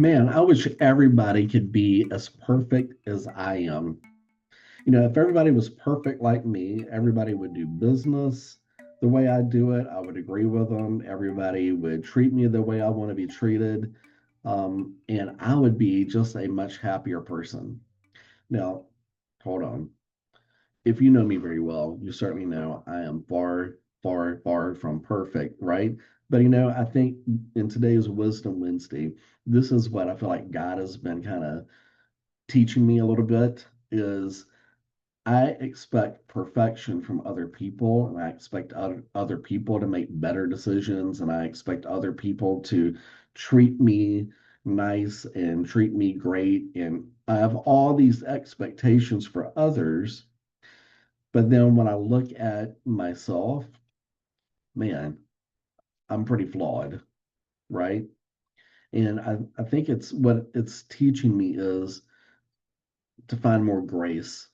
Man, I wish everybody could be as perfect as I am. If everybody was perfect like me, everybody would do business the way I do it. I would agree with them. Everybody would treat me the way I want to be treated. And I would be just a much happier person. Now, hold on. If you know me very well, you certainly know I am far, far, far from perfect, right? But I think in today's Wisdom Wednesday, this is what I feel like God has been kind of teaching me a little bit is I expect perfection from other people, and I expect other people to make better decisions, and I expect other people to treat me nice and treat me great. And I have all these expectations for others, but then when I look at myself, man, I'm pretty flawed, right? And I think it's what it's teaching me is to find more grace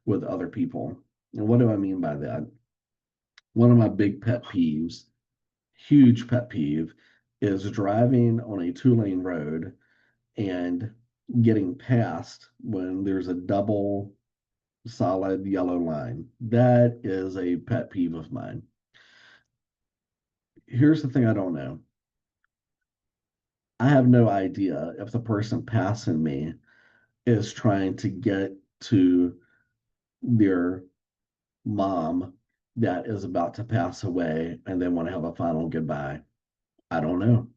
with other people. And what do I mean by that? One of my big pet peeves, huge pet peeve, is driving on a two-lane road and getting past when there's a double solid yellow line. That is a pet peeve of mine. Here's the thing I don't know. I have no idea if the person passing me is trying to get to their mom that is about to pass away and they want to have a final goodbye. I don't know.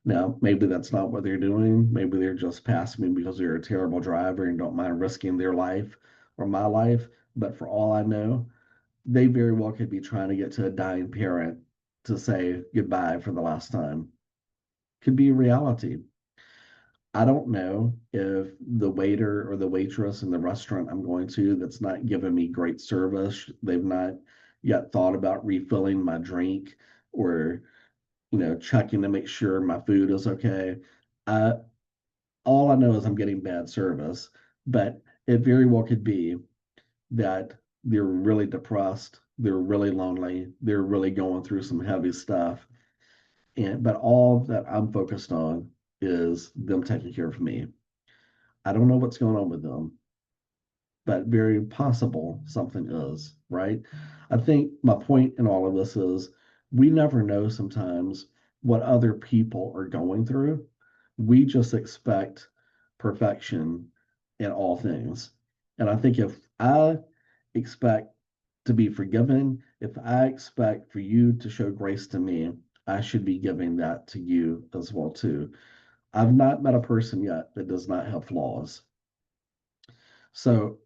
Now, maybe that's not what they're doing. Maybe they're just passing me because they're a terrible driver and don't mind risking their life or my life. But for all I know, they very well could be trying to get to a dying parent to say goodbye for the last time. Could be a reality. I don't know if the waiter or the waitress in the restaurant I'm going to that's not giving me great service, they've not yet thought about refilling my drink or, checking to make sure my food is okay. Uh, all I know is I'm getting bad service, but it very well could be that they're really depressed, they're really lonely, they're really going through some heavy stuff. But all that I'm focused on is them taking care of me. I don't know what's going on with them, but very possible something is, right? I think my point in all of this is we never know sometimes what other people are going through. We just expect perfection in all things. And I think if I expect to be forgiven, if I expect for you to show grace to me, I should be giving that to you as well too. I've not met a person yet that does not have flaws. So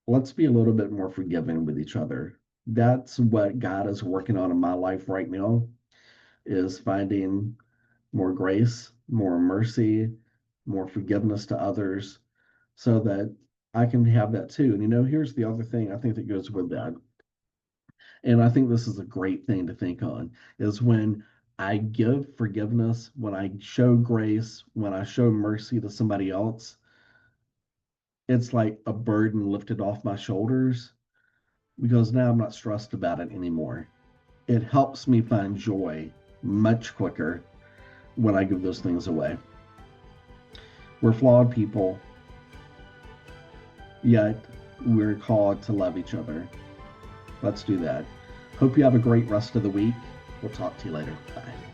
let's be a little bit more forgiving with each other. That's what God is working on in my life right now is finding more grace, more mercy, more forgiveness to others so that I can have that too. And here's the other thing I think that goes with that. And I think this is a great thing to think on is when I give forgiveness, when I show grace, when I show mercy to somebody else, it's like a burden lifted off my shoulders because now I'm not stressed about it anymore. It helps me find joy much quicker when I give those things away. We're flawed people, yet we're called to love each other. Let's do that. Hope you have a great rest of the week. We'll talk to you later. Bye.